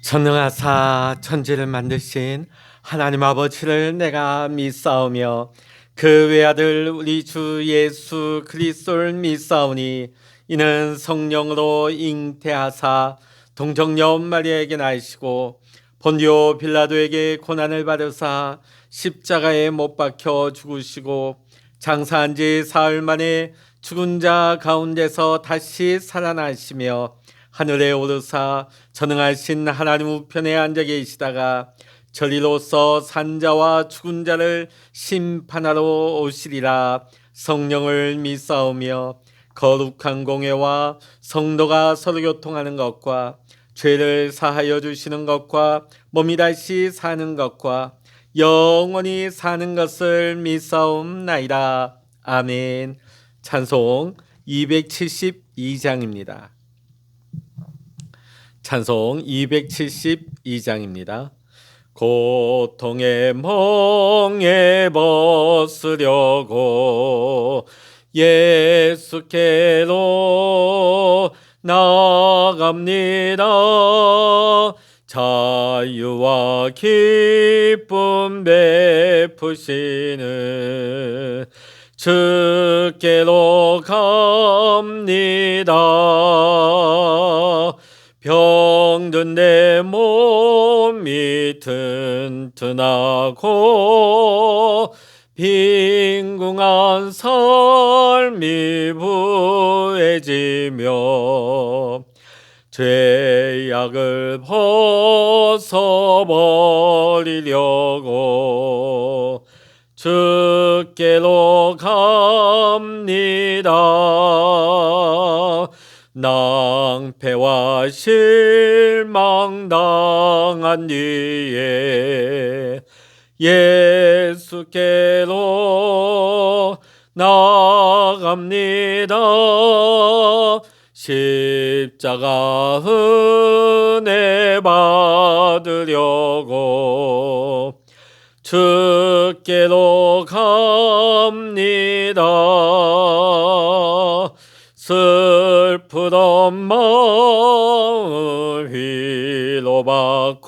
전능하사 천지를 만드신 하나님 아버지를 내가 믿사오며 그 외아들 우리 주 예수 그리스도를 믿사오니 이는 성령으로 잉태하사 동정녀 마리아에게 나시고 본디오 빌라도에게 고난을 받으사 십자가에 못 박혀 죽으시고 장사한 지 사흘 만에 죽은 자 가운데서 다시 살아나시며 하늘에 오르사 전능하신 하나님 우편에 앉아 계시다가 저리로서 산자와 죽은 자를 심판하러 오시리라. 성령을 믿사오며 거룩한 공회와 성도가 서로 교통하는 것과 죄를 사하여 주시는 것과 몸이 다시 사는 것과 영원히 사는 것을 믿사옵나이다. 아멘. 찬송 272장입니다. 찬송 272장입니다. 고통의 멍에 벗으려고 예수께로 나갑니다. 자유와 기쁨 베푸시는 주께로 갑니다. 병든 내 몸이 튼튼하고 빈궁한 삶이 부해지며 죄악을 벗어버리려고 주께로 갑니다. 낭패와 실망 당한 뒤에 예수께로 나갑니다. 십자가 은혜 받으려고 주께로 갑니다. 슬프던 마음 위로받고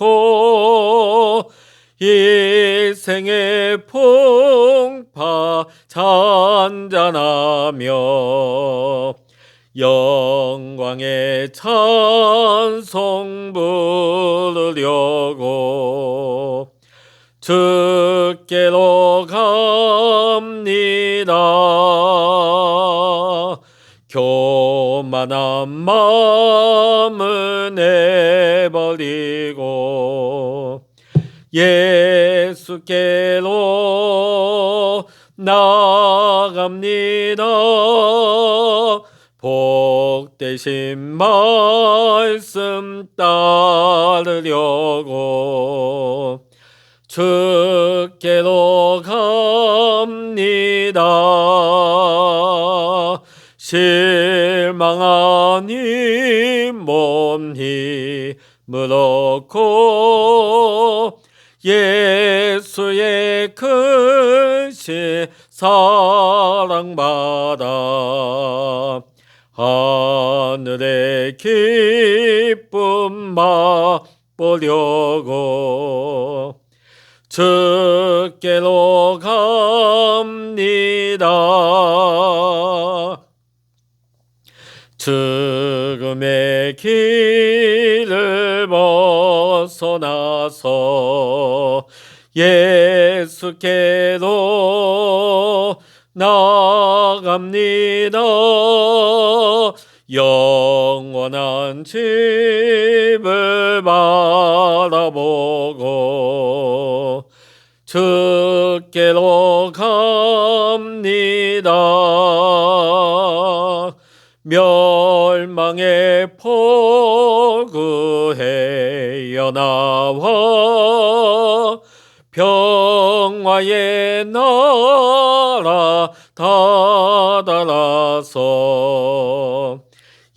일생의 풍파 잔잔하며 영광의 찬송 부르려고 주께로 갑니다. 교만한 마음은 내버리고 예수께로 나갑니다. 복되신 말씀 따르려고 주께로 갑니다. 실망한 이 몸 힘을 얻고 예수의 크신 사랑받아 하늘의 기쁨 맛보려고 주께로 갑니다. 죽음의 길을 벗어나서 예수께로 나갑니다. 영원한 집을 바라보고 주께로 갑니다. 멸망의 포구에 나와 평화의 나라 다다라서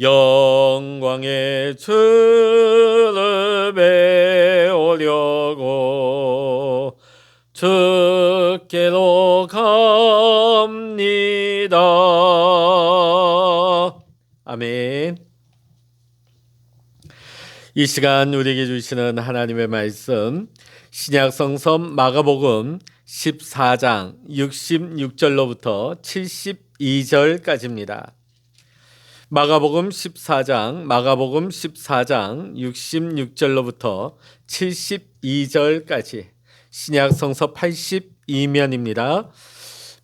영광의 주를 배우려고 주께로 갑니다. 아멘. 이 시간 우리에게 주시는 하나님의 말씀 신약 성서 마가복음 14장 66절로부터 72절까지입니다. 마가복음 14장 66절로부터 72절까지 신약 성서 82면입니다.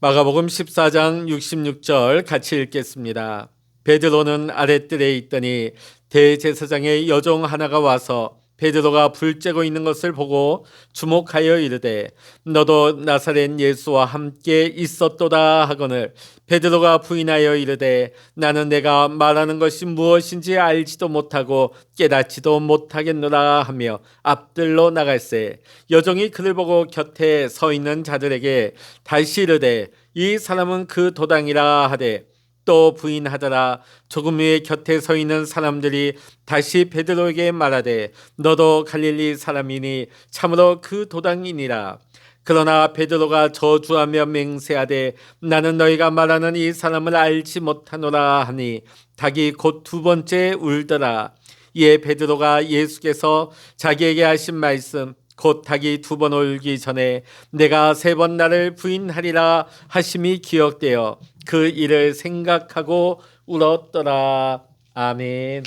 마가복음 14장 66절 같이 읽겠습니다. 베드로는 아랫뜰에 있더니 대제사장의 여종 하나가 와서 베드로가 불 쬐고 있는 것을 보고 주목하여 이르되 너도 나사렛 예수와 함께 있었도다 하거늘 베드로가 부인하여 이르되 나는 내가 말하는 것이 무엇인지 알지도 못하고 깨닫지도 못하겠노라 하며 앞들로 나갈새 여종이 그를 보고 곁에 서 있는 자들에게 다시 이르되 이 사람은 그 도당이라 하되 또 부인하더라. 조금 후에 곁에 서 있는 사람들이 다시 베드로에게 말하되 너도 갈릴리 사람이니 참으로 그 도당이니라. 그러나 베드로가 저주하며 맹세하되 나는 너희가 말하는 이 사람을 알지 못하노라 하니 닭이 곧 두 번째 울더라. 이에 베드로가 예수께서 자기에게 하신 말씀 곧 닭이 두 번 울기 전에 내가 세 번 나를 부인하리라 하심이 기억되어 그 일을 생각하고 울었더라. 아멘.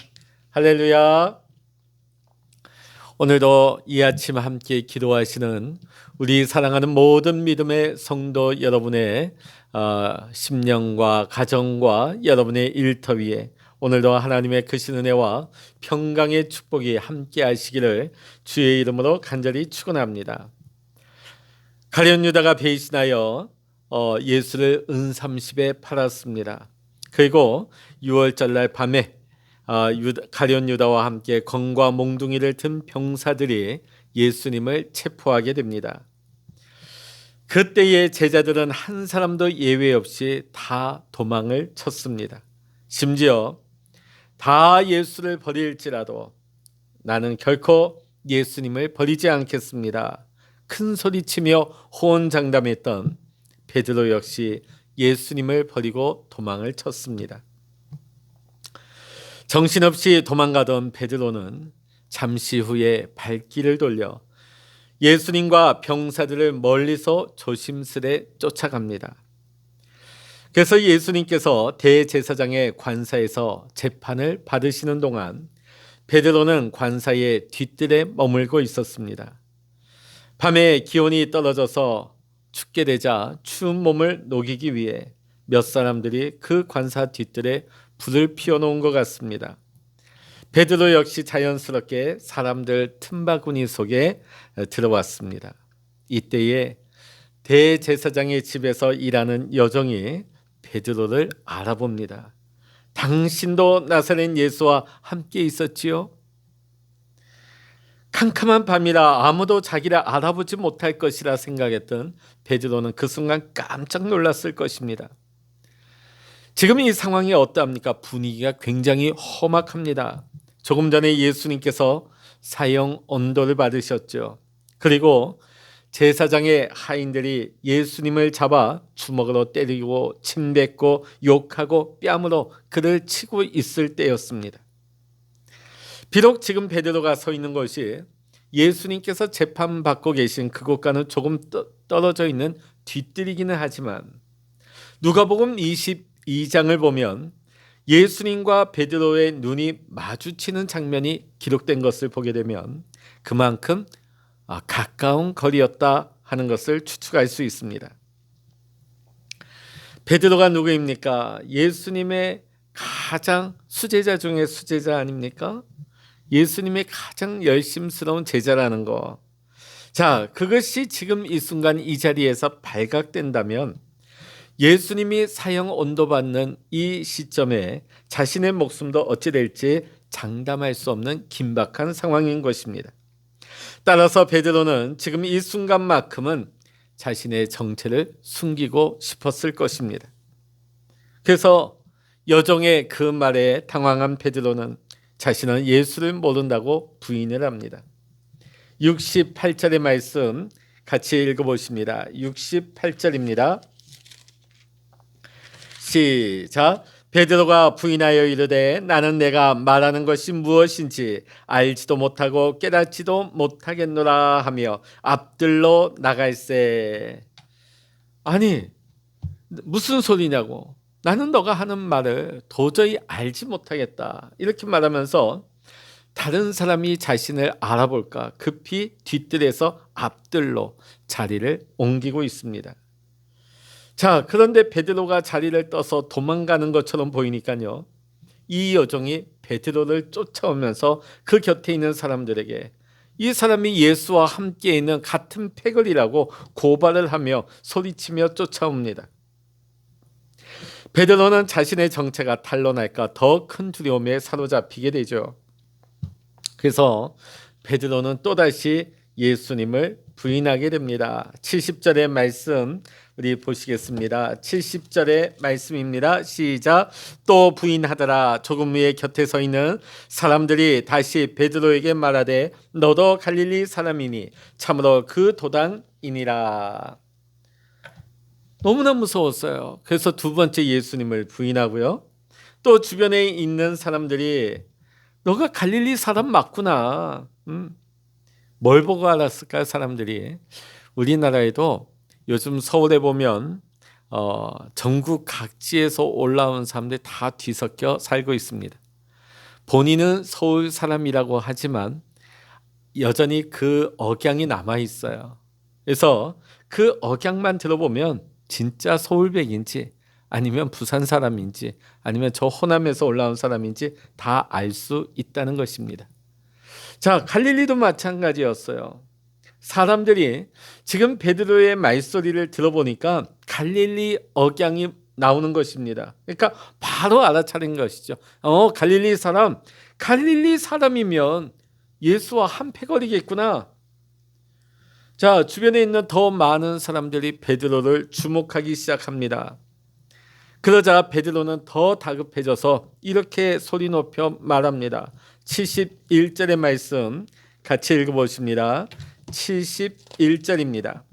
할렐루야. 오늘도 이 아침 함께 기도하시는 우리 사랑하는 모든 믿음의 성도 여러분의 심령과 가정과 여러분의 일터 위에 오늘도 하나님의 크신 은혜와 평강의 축복이 함께 하시기를 주의 이름으로 간절히 축원합니다. 가룟 유다가 배신하여 예수를 은30에 팔았습니다. 그리고 6월절날 밤에 가룟 유다와 함께 검과 몽둥이를 든 병사들이 예수님을 체포하게 됩니다. 그때의 제자들은 한 사람도 예외 없이 다 도망을 쳤습니다. 심지어 다 예수를 버릴지라도 나는 결코 예수님을 버리지 않겠습니다. 큰 소리치며 호언장담했던 베드로 역시 예수님을 버리고 도망을 쳤습니다. 정신없이 도망가던 베드로는 잠시 후에 발길을 돌려 예수님과 병사들을 멀리서 조심스레 쫓아갑니다. 그래서 예수님께서 대제사장의 관사에서 재판을 받으시는 동안 베드로는 관사의 뒤뜰에 머물고 있었습니다. 밤에 기온이 떨어져서 춥게 되자 추운 몸을 녹이기 위해 몇 사람들이 그 관사 뒤뜰에 불을 피워놓은 것 같습니다. 베드로 역시 자연스럽게 사람들 틈바구니 속에 들어왔습니다. 이때에 대제사장의 집에서 일하는 여종이 베드로를 알아봅니다. 당신도 나사렛 예수와 함께 있었지요? 캄캄한 밤이라 아무도 자기를 알아보지 못할 것이라 생각했던 베드로는 그 순간 깜짝 놀랐을 것입니다. 지금 이 상황이 어떠합니까? 분위기가 굉장히 험악합니다. 조금 전에 예수님께서 사형 언도를 받으셨죠. 그리고 제사장의 하인들이 예수님을 잡아 주먹으로 때리고 침뱉고 욕하고 뺨으로 그를 치고 있을 때였습니다. 비록 지금 베드로가 서 있는 것이 예수님께서 재판받고 계신 그곳과는 조금 떨어져 있는 뒤뜰이기는 하지만 누가복음 22장을 보면 예수님과 베드로의 눈이 마주치는 장면이 기록된 것을 보게 되면 그만큼 가까운 거리였다 하는 것을 추측할 수 있습니다. 베드로가 누구입니까? 예수님의 가장 수제자 중에 수제자 아닙니까? 예수님의 가장 열심스러운 제자라는 거. 자, 그것이 지금 이 순간 이 자리에서 발각된다면 예수님이 사형 언도받는 이 시점에 자신의 목숨도 어찌 될지 장담할 수 없는 긴박한 상황인 것입니다. 따라서 베드로는 지금 이 순간만큼은 자신의 정체를 숨기고 싶었을 것입니다. 그래서 여종의 그 말에 당황한 베드로는 자신은 예수를 모른다고 부인을 합니다. 68절의 말씀 같이 읽어보십니다. 68절입니다. 시작. 베드로가 부인하여 이르되 나는 내가 말하는 것이 무엇인지 알지도 못하고 깨닫지도 못하겠노라 하며 앞들로 나갈세. 아니 무슨 소리냐고. 나는 너가 하는 말을 도저히 알지 못하겠다. 이렇게 말하면서 다른 사람이 자신을 알아볼까 급히 뒤뜰에서 앞뜰로 자리를 옮기고 있습니다. 자, 그런데 베드로가 자리를 떠서 도망가는 것처럼 보이니까요. 이 여종이 베드로를 쫓아오면서 그 곁에 있는 사람들에게 이 사람이 예수와 함께 있는 같은 패거리라고 고발을 하며 소리치며 쫓아옵니다. 베드로는 자신의 정체가 탄로날까 더 큰 두려움에 사로잡히게 되죠. 그래서 베드로는 또다시 예수님을 부인하게 됩니다. 70절의 말씀 우리 보시겠습니다. 70절의 말씀입니다. 시작. 또 부인하더라. 조금 후에 곁에 서 있는 사람들이 다시 베드로에게 말하되 너도 갈릴리 사람이니 참으로 그 도당이니라. 너무나 무서웠어요. 그래서 두 번째 예수님을 부인하고요. 또 주변에 있는 사람들이 너가 갈릴리 사람 맞구나. 뭘 보고 알았을까요? 사람들이. 우리나라에도 요즘 서울에 보면 전국 각지에서 올라온 사람들이 다 뒤섞여 살고 있습니다. 본인은 서울 사람이라고 하지만 여전히 그 억양이 남아 있어요. 그래서 그 억양만 들어보면 진짜 서울백인지 아니면 부산 사람인지 아니면 저 호남에서 올라온 사람인지 다 알 수 있다는 것입니다. 자, 갈릴리도 마찬가지였어요. 사람들이 지금 베드로의 말소리를 들어보니까 갈릴리 억양이 나오는 것입니다. 그러니까 바로 알아차린 것이죠. 갈릴리 사람, 갈릴리 사람이면 예수와 한 패거리겠구나. 자, 주변에 있는 더 많은 사람들이 베드로를 주목하기 시작합니다. 그러자 베드로는 더 다급해져서 이렇게 소리 높여 말합니다. 71절의 말씀 같이 읽어보십니다. 71절입니다.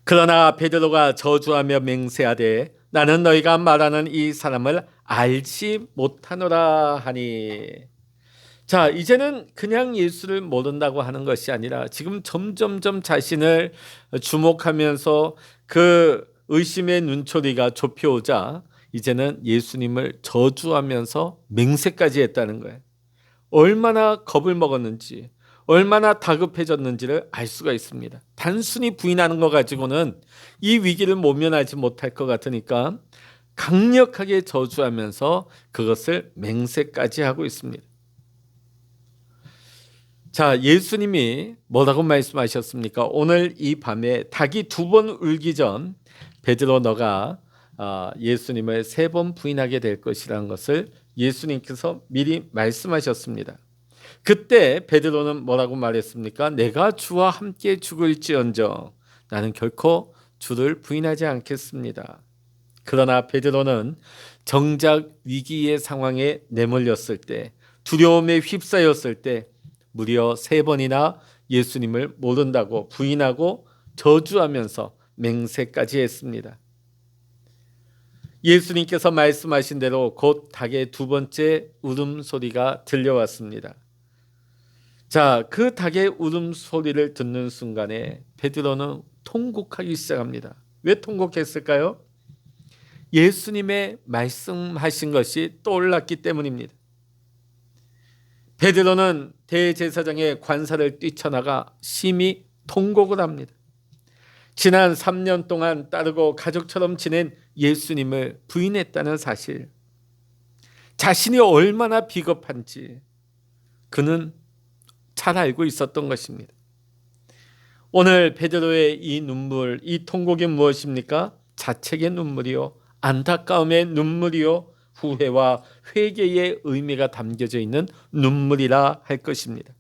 그러나 베드로가 저주하며 맹세하되 나는 너희가 말하는 이 사람을 알지 못하노라 하니. 자, 이제는 그냥 예수를 모른다고 하는 것이 아니라 지금 점점점 자신을 주목하면서 그 의심의 눈초리가 좁혀오자 이제는 예수님을 저주하면서 맹세까지 했다는 거예요. 얼마나 겁을 먹었는지, 얼마나 다급해졌는지를 알 수가 있습니다. 단순히 부인하는 것 가지고는 이 위기를 모면하지 못할 것 같으니까 강력하게 저주하면서 그것을 맹세까지 하고 있습니다. 자, 예수님이 뭐라고 말씀하셨습니까? 오늘 이 밤에 닭이 2번 울기 전 베드로 너가 예수님을 3번 부인하게 될 것이라는 것을 예수님께서 미리 말씀하셨습니다. 그때 베드로는 뭐라고 말했습니까? 내가 주와 함께 죽을지언정 나는 결코 주를 부인하지 않겠습니다. 그러나 베드로는 정작 위기의 상황에 내몰렸을 때, 두려움에 휩싸였을 때 무려 3번이나 예수님을 모른다고 부인하고 저주하면서 맹세까지 했습니다. 예수님께서 말씀하신 대로 곧 닭의 2번째 울음소리가 들려왔습니다. 자, 그 닭의 울음소리를 듣는 순간에 베드로는 통곡하기 시작합니다. 왜 통곡했을까요? 예수님의 말씀하신 것이 떠올랐기 때문입니다. 베드로는 대제사장의 관사를 뛰쳐나가 심히 통곡을 합니다. 지난 3년 동안 따르고 가족처럼 지낸 예수님을 부인했다는 사실, 자신이 얼마나 비겁한지 그는 잘 알고 있었던 것입니다. 오늘 베드로의 이 눈물, 이 통곡이 무엇입니까? 자책의 눈물이요, 안타까움의 눈물이요, 후회와 회개의 의미가 담겨져 있는 눈물이라 할 것입니다.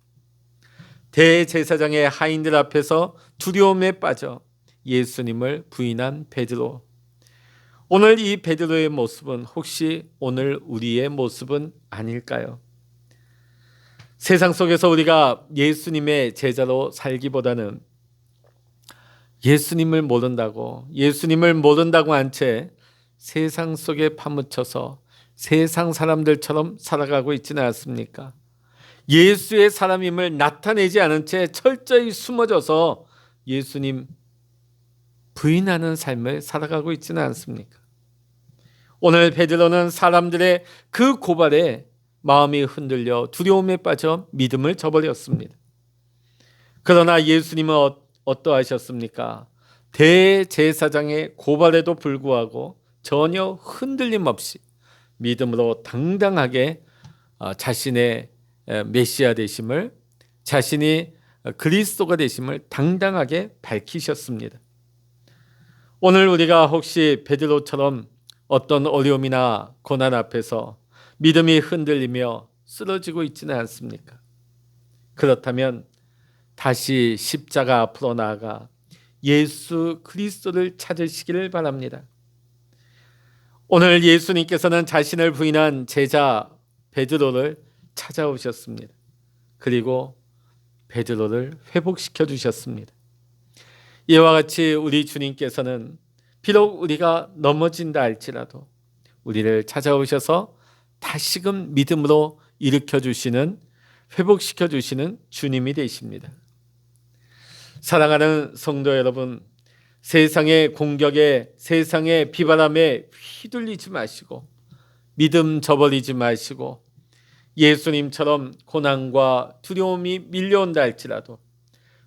대제사장의 하인들 앞에서 두려움에 빠져 예수님을 부인한 베드로. 오늘 이 베드로의 모습은 혹시 오늘 우리의 모습은 아닐까요? 세상 속에서 우리가 예수님의 제자로 살기보다는 예수님을 모른다고 한 채 세상 속에 파묻혀서 세상 사람들처럼 살아가고 있지는 않습니까? 예수의 사람임을 나타내지 않은 채 철저히 숨어져서 예수님 부인하는 삶을 살아가고 있지는 않습니까? 오늘 베드로는 사람들의 그 고발에 마음이 흔들려 두려움에 빠져 믿음을 저버렸습니다. 그러나 예수님은 어떠하셨습니까? 대제사장의 고발에도 불구하고 전혀 흔들림 없이 믿음으로 당당하게 자신의 메시아 되심을, 자신이 그리스도가 되심을 당당하게 밝히셨습니다. 오늘 우리가 혹시 베드로처럼 어떤 어려움이나 고난 앞에서 믿음이 흔들리며 쓰러지고 있지는 않습니까? 그렇다면 다시 십자가 앞으로 나아가 예수 그리스도를 찾으시기를 바랍니다. 오늘 예수님께서는 자신을 부인한 제자 베드로를 찾아오셨습니다. 그리고 베드로를 회복시켜 주셨습니다. 이와 같이 우리 주님께서는 비록 우리가 넘어진다 할지라도 우리를 찾아오셔서 다시금 믿음으로 일으켜 주시는, 회복시켜 주시는 주님이 되십니다. 사랑하는 성도 여러분, 세상의 공격에, 세상의 비바람에 휘둘리지 마시고 믿음 저버리지 마시고 예수님처럼 고난과 두려움이 밀려온다 할지라도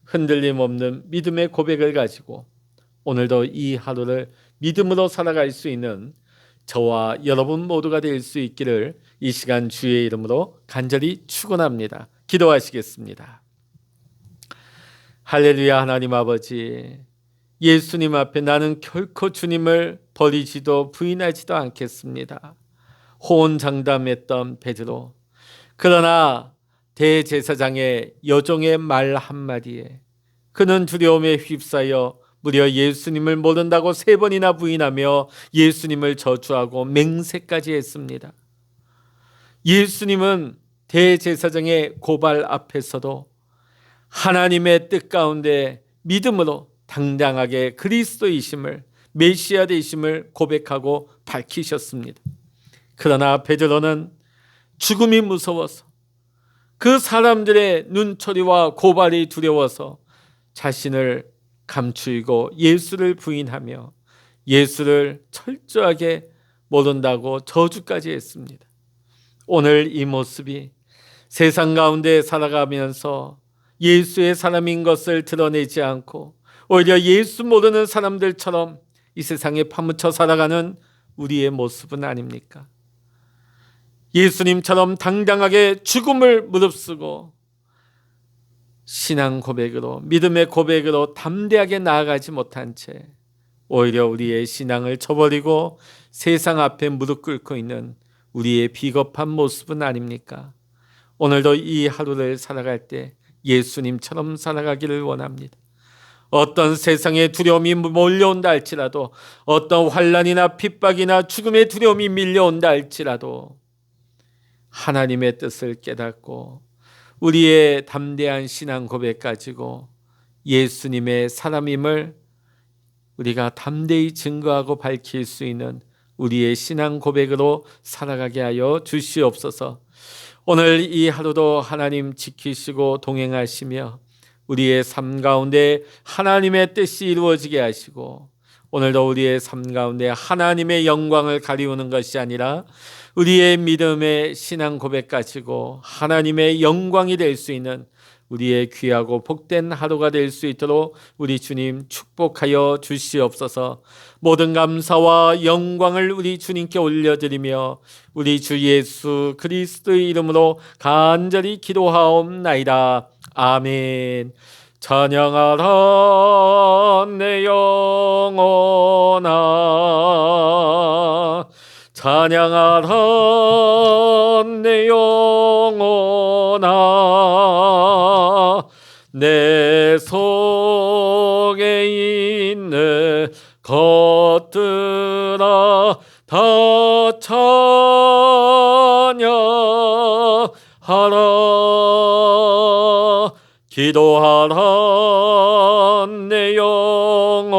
흔들림 없는 믿음의 고백을 가지고 오늘도 이 하루를 믿음으로 살아갈 수 있는 저와 여러분 모두가 될 수 있기를 이 시간 주의 이름으로 간절히 축원합니다. 기도하시겠습니다. 할렐루야. 하나님 아버지, 예수님 앞에 나는 결코 주님을 버리지도 부인하지도 않겠습니다. 호언장담했던 베드로, 그러나 대제사장의 여종의 말 한마디에 그는 두려움에 휩싸여 무려 예수님을 모른다고 3번이나 부인하며 예수님을 저주하고 맹세까지 했습니다. 예수님은 대제사장의 고발 앞에서도 하나님의 뜻 가운데 믿음으로 당당하게 그리스도이심을, 메시아 되심을 고백하고 밝히셨습니다. 그러나 베드로는 죽음이 무서워서, 그 사람들의 눈초리와 고발이 두려워서 자신을 감추이고 예수를 부인하며 예수를 철저하게 모른다고 저주까지 했습니다. 오늘 이 모습이 세상 가운데 살아가면서 예수의 사람인 것을 드러내지 않고 오히려 예수 모르는 사람들처럼 이 세상에 파묻혀 살아가는 우리의 모습은 아닙니까? 예수님처럼 당당하게 죽음을 무릅쓰고 신앙 고백으로, 믿음의 고백으로 담대하게 나아가지 못한 채 오히려 우리의 신앙을 저버리고 세상 앞에 무릎 꿇고 있는 우리의 비겁한 모습은 아닙니까? 오늘도 이 하루를 살아갈 때 예수님처럼 살아가기를 원합니다. 어떤 세상의 두려움이 몰려온다 할지라도, 어떤 환난이나 핍박이나 죽음의 두려움이 밀려온다 할지라도 하나님의 뜻을 깨닫고 우리의 담대한 신앙 고백 가지고 예수님의 사람임을 우리가 담대히 증거하고 밝힐 수 있는 우리의 신앙 고백으로 살아가게 하여 주시옵소서. 오늘 이 하루도 하나님 지키시고 동행하시며 우리의 삶 가운데 하나님의 뜻이 이루어지게 하시고 오늘도 우리의 삶 가운데 하나님의 영광을 가리우는 것이 아니라 우리의 믿음의 신앙 고백 가지고 하나님의 영광이 될 수 있는 우리의 귀하고 복된 하루가 될 수 있도록 우리 주님 축복하여 주시옵소서. 모든 감사와 영광을 우리 주님께 올려드리며 우리 주 예수 그리스도의 이름으로 간절히 기도하옵나이다. 아멘. 찬양하라 내 영혼아, 찬양하라 내 영혼아, 내 속에 있는 것들아 다 찬양하라. 기도하라 내 영혼아,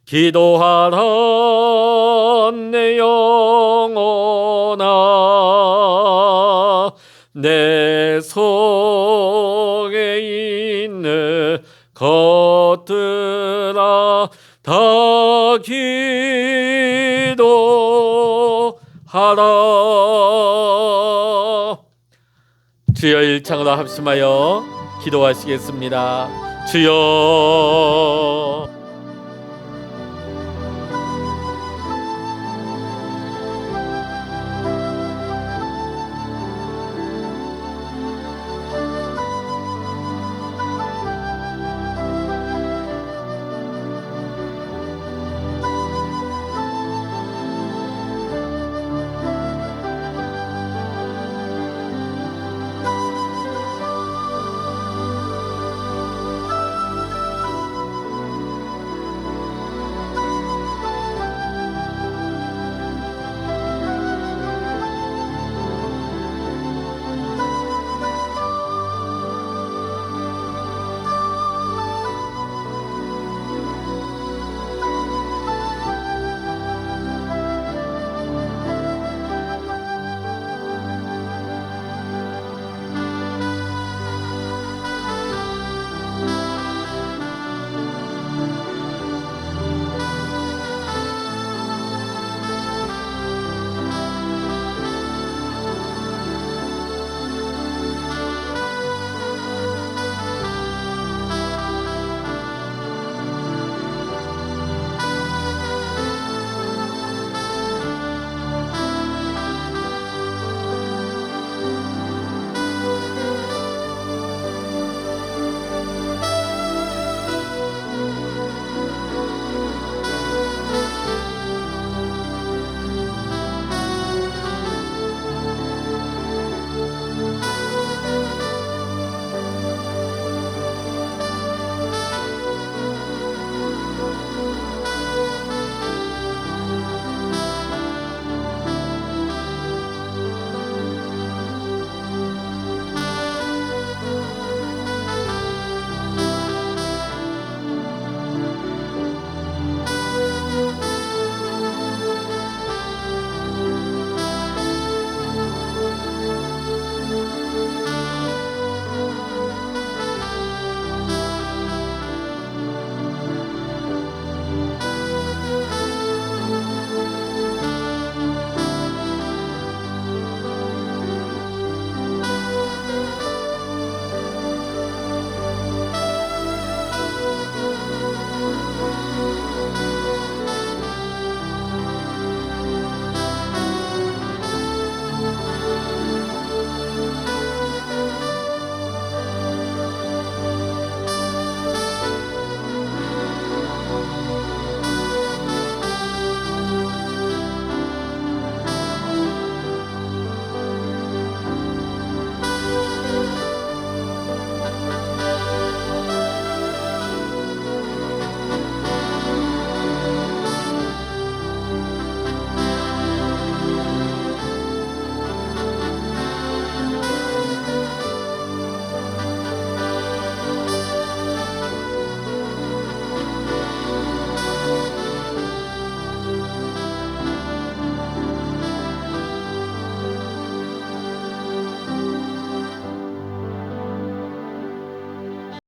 기도하라 내 영혼아 내 속에 있는 것들아 다 기도하라. 주여 일창으로 합심하여 기도하시겠습니다. 주여